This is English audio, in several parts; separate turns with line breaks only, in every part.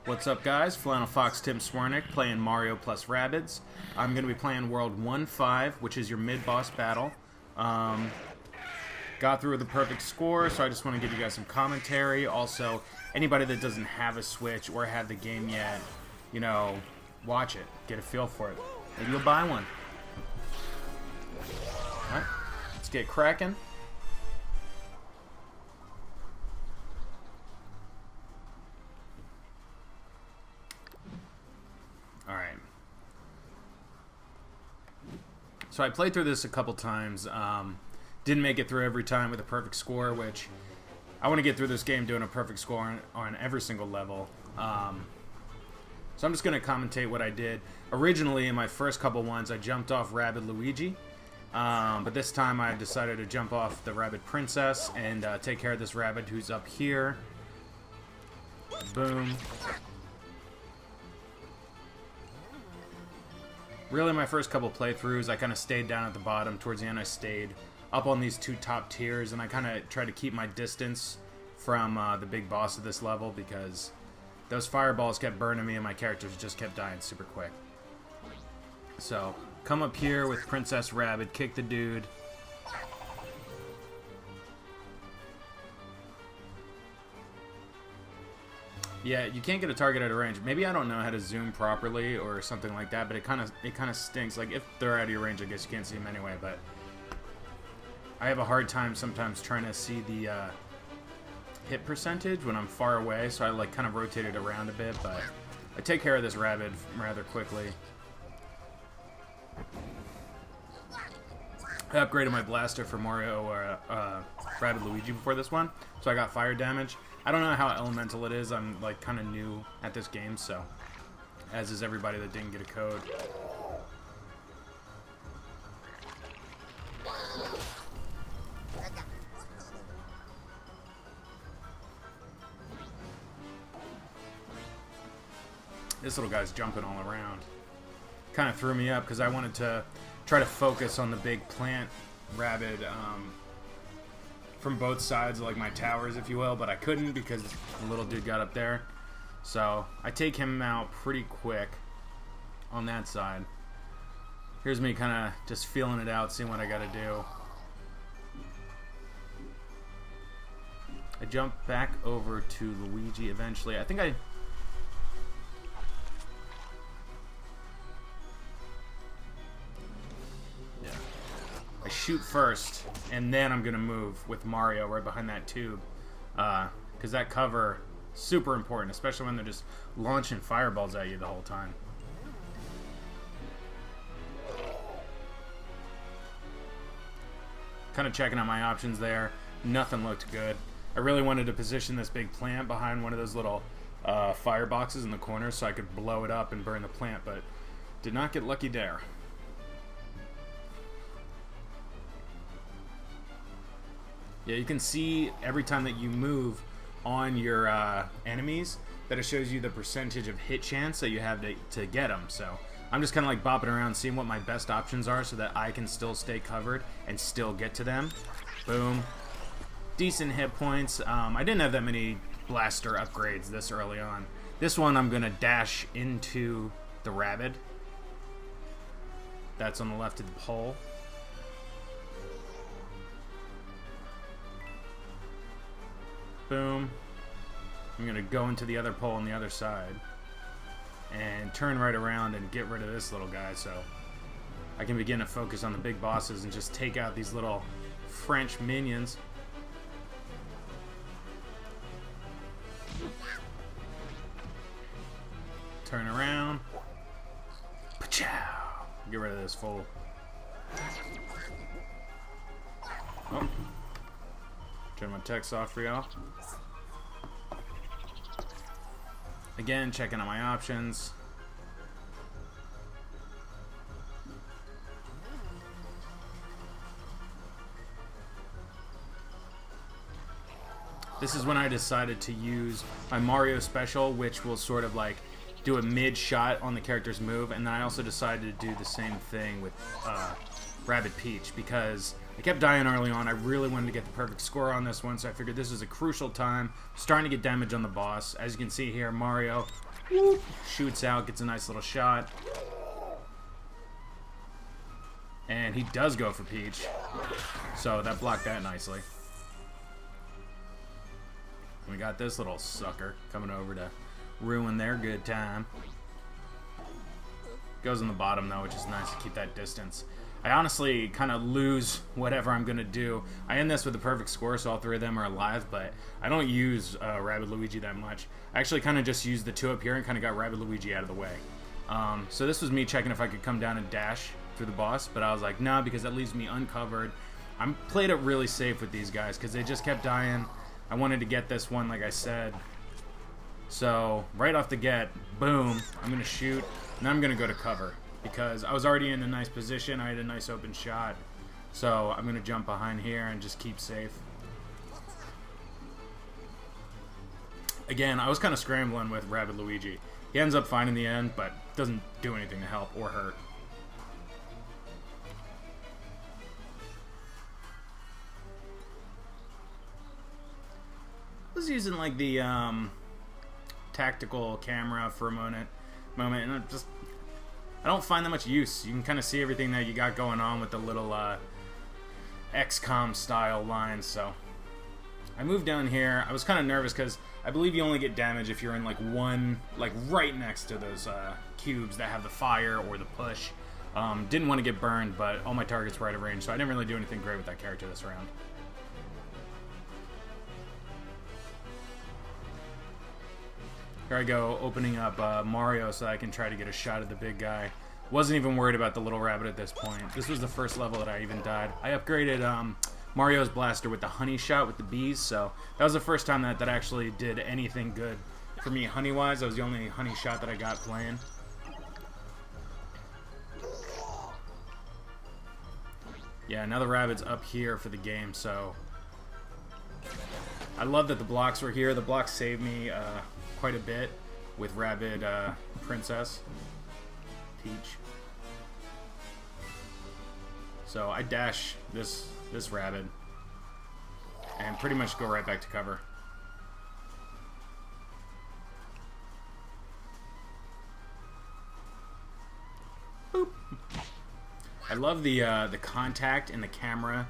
What's up, guys? Flannel Fox Tim Swiernik playing Mario plus Rabbids. I'm going to be playing World 1-5, which is your mid-boss battle. Got through with a perfect score, so I just want to give you guys some commentary. Also, anybody that doesn't have a Switch or have the game yet, you know, watch it. Get a feel for it. Maybe you'll buy one. Alright, let's get cracking. Alright. So I played through this a couple times. Didn't make it through every time with a perfect score, which I want to get through this game doing a perfect score on every single level. So I'm just going to commentate what I did. Originally, in my first couple ones, I jumped off Rabbid Luigi. But this time I decided to jump off the Rabbid Princess and take care of this Rabbid who's up here. Boom. Really, my first couple playthroughs, I kind of stayed down at the bottom. Towards the end, I stayed up on these two top tiers, and I kind of tried to keep my distance from the big boss of this level because those fireballs kept burning me and my characters just kept dying super quick. So, come up here with Princess Rabbid, kick the dude. Yeah, you can't get a target at a range. Maybe I don't know how to zoom properly or something like that, but it kind of stinks. Like, if they're out of your range, I guess you can't see them anyway, but I have a hard time sometimes trying to see the hit percentage when I'm far away, so I like kind of rotate it around a bit, but I take care of this Rabbid rather quickly. I upgraded my blaster for Mario or Rabbid Luigi before this one, so I got fire damage. I don't know how elemental it is. I'm like kind of new at this game, so as is everybody that didn't get a code. This little guy's jumping all around. Kind of threw me up because I wanted to try to focus on the big plant Rabbid from both sides, like my towers, if you will, but I couldn't because the little dude got up there. So I take him out pretty quick on that side. Here's me kind of just feeling it out, seeing what I gotta do. I jump back over to Luigi eventually. I think I shoot first, and then I'm gonna move with Mario right behind that tube, because that cover super important, especially when they're just launching fireballs at you the whole time. Kind of checking out my options there. Nothing looked good. I really wanted to position this big plant behind one of those little fireboxes in the corner so I could blow it up and burn the plant, but did not get lucky there. Yeah, you can see every time that you move on your enemies that it shows you the percentage of hit chance that you have to get them. So I'm just kind of like bopping around seeing what my best options are so that I can still stay covered and still get to them. Boom. Decent hit points. I didn't have that many blaster upgrades this early on. This one I'm going to dash into the Rabbid. That's on the left of the pole. Boom. I'm going to go into the other pole on the other side and turn right around and get rid of this little guy so I can begin to focus on the big bosses and just take out these little French minions. Turn around. Pachow! Get rid of this fool. Oh. Turn my text off for y'all. Again, checking out my options. This is when I decided to use my Mario special, which will sort of like do a mid shot on the character's move, and then I also decided to do the same thing with Rabbid Peach because I kept dying early on. I really wanted to get the perfect score on this one, so I figured this is a crucial time. Starting to get damage on the boss. As you can see here, Mario Shoots out, gets a nice little shot. And he does go for Peach. So that blocked that nicely. We got this little sucker coming over to ruin their good time. Goes in the bottom though, which is nice to keep that distance. I honestly kind of lose whatever I'm going to do. I end this with a perfect score, so all three of them are alive, but I don't use Rabbid Luigi that much. I actually kind of just used the two up here and kind of got Rabbid Luigi out of the way. So this was me checking if I could come down and dash through the boss, but I was like, nah, because that leaves me uncovered. I played it really safe with these guys because they just kept dying. I wanted to get this one, like I said. So right off the get, boom, I'm going to shoot, and I'm going to go to cover. Because I was already in a nice position, I had a nice open shot. So I'm going to jump behind here and just keep safe. Again, I was kind of scrambling with Rabbid Luigi. He ends up fine in the end, but doesn't do anything to help or hurt. I was using like the tactical camera for a moment, and I don't find that much use. You can kind of see everything that you got going on with the little XCOM style lines. So I moved down here. I was kind of nervous because I believe you only get damage if you're in like one, like right next to those cubes that have the fire or the push. Didn't want to get burned, but all my targets were out of range, so I didn't really do anything great with that character this round. Here I go, opening up Mario so I can try to get a shot at the big guy. Wasn't even worried about the little rabbit at this point. This was the first level that I even died. I upgraded Mario's blaster with the honey shot with the bees, so that was the first time that actually did anything good for me honey-wise. That was the only honey shot that I got playing. Yeah, now the rabbit's up here for the game, so I love that the blocks were here. The blocks saved me quite a bit with Rabbid Princess Peach. So I dash this rabbit and pretty much go right back to cover. Boop. I love the contact and the camera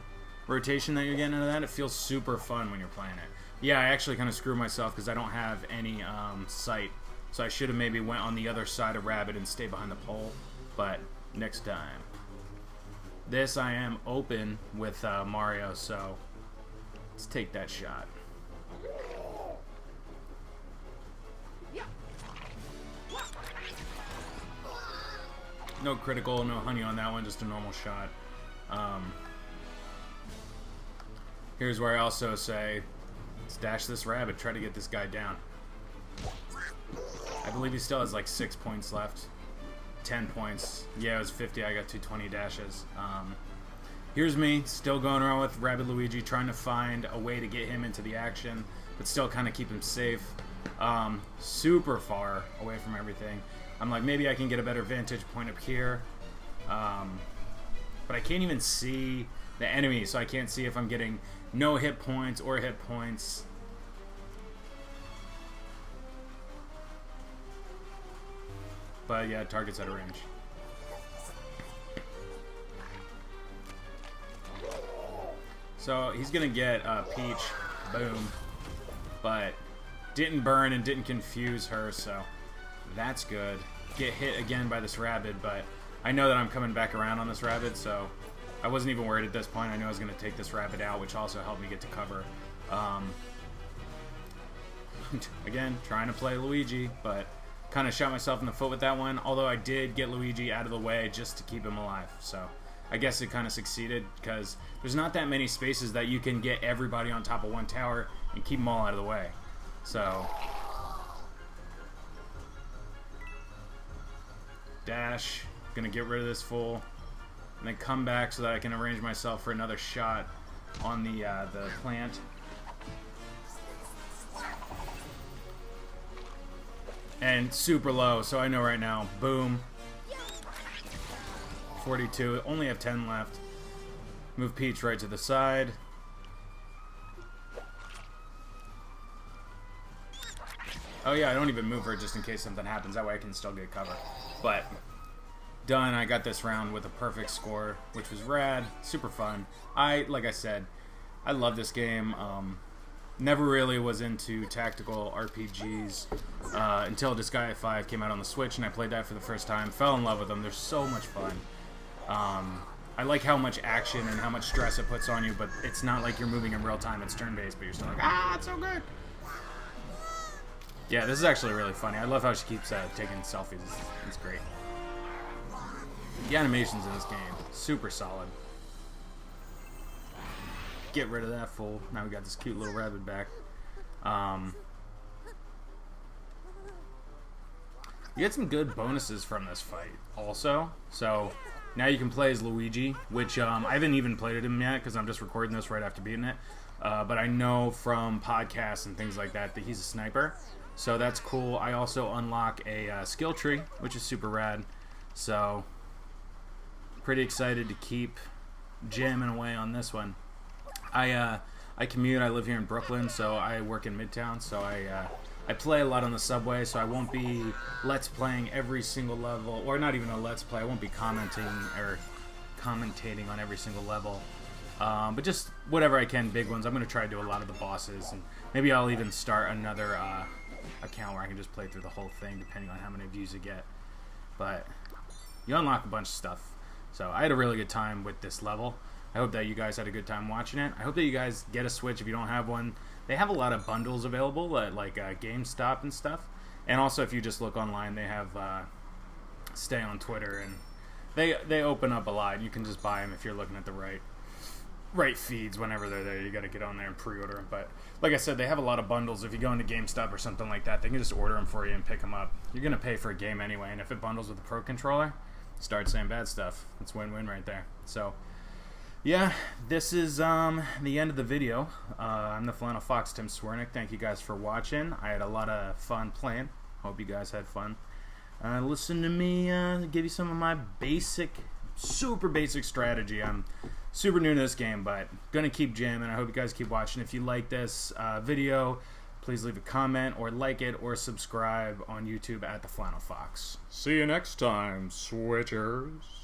rotation that you're getting out of that. It feels super fun when you're playing it. Yeah, I actually kind of screwed myself because I don't have any sight. So I should have maybe went on the other side of Rabbit and stayed behind the pole. But next time. This I am open with Mario, so let's take that shot. No critical, no honey on that one, just a normal shot. Here's where I also say, let's dash this rabbit, try to get this guy down. I believe he still has like 6 points left. 10 points. Yeah, it was 50. I got 220 dashes. Here's me, still going around with Rabbid Luigi, trying to find a way to get him into the action, but still kind of keep him safe. Super far away from everything. I'm like, maybe I can get a better vantage point up here. But I can't even see the enemy, so I can't see if I'm getting no hit points or hit points. But yeah, target's out of range. So he's gonna get Peach, boom, but didn't burn and didn't confuse her, so that's good. Get hit again by this rabbit, but I know that I'm coming back around on this rabbit, so I wasn't even worried at this point. I knew I was gonna take this rabbit out, which also helped me get to cover. Again, trying to play Luigi, but kind of shot myself in the foot with that one, although I did get Luigi out of the way just to keep him alive. So I guess it kind of succeeded because there's not that many spaces that you can get everybody on top of one tower and keep them all out of the way. So dash, gonna get rid of this fool, and then come back so that I can arrange myself for another shot on the plant. And super low, so I know right now, boom. 42, only have 10 left. Move Peach right to the side. Oh yeah, I don't even move her just in case something happens. That way I can still get cover. But done. I got this round with a perfect score, which was rad. Super fun. Like I said, I love this game. Never really was into tactical RPGs until Disgaea 5 came out on the Switch, and I played that for the first time. Fell in love with them. They're so much fun. I like how much action and how much stress it puts on you, but it's not like you're moving in real time. It's turn-based, but you're still like, ah, it's so good. Yeah, this is actually really funny. I love how she keeps taking selfies. It's great. The animations in this game, super solid. Get rid of that fool. Now we got this cute little rabbit back. You get some good bonuses from this fight also. So now you can play as Luigi, which I haven't even played him yet because I'm just recording this right after beating it. But I know from podcasts and things like that he's a sniper. So that's cool. I also unlock a skill tree, which is super rad. So pretty excited to keep jamming away on this one. I commute. I live here in Brooklyn, so I work in Midtown. So I play a lot on the subway, so I won't be let's playing every single level, or not even a let's play. I won't be commenting or commentating on every single level, but just whatever I can, big ones. I'm gonna try to do a lot of the bosses, and maybe I'll even start another account where I can just play through the whole thing, depending on how many views you get. But you unlock a bunch of stuff. So I had a really good time with this level. I hope that you guys had a good time watching it. I hope that you guys get a Switch if you don't have one. They have a lot of bundles available at like GameStop and stuff. And also if you just look online, they have Stay on Twitter, and they open up a lot. You can just buy them if you're looking at the right feeds whenever they're there. You got to get on there and pre-order them. But like I said, they have a lot of bundles. If you go into GameStop or something like that, they can just order them for you and pick them up. You're going to pay for a game anyway, and if it bundles with a Pro Controller, start saying bad stuff. It's win-win right there. So yeah, this is the end of the video. I'm the Flannel Fox, Tim Swiernik. Thank you guys for watching. I had a lot of fun playing. Hope you guys had fun. Listen to me give you some of my super basic strategy. I'm super new to this game, but gonna keep jamming. I hope you guys keep watching. If you like this video, please leave a comment or like it or subscribe on YouTube at the Flannel Fox. See you next time, Switchers.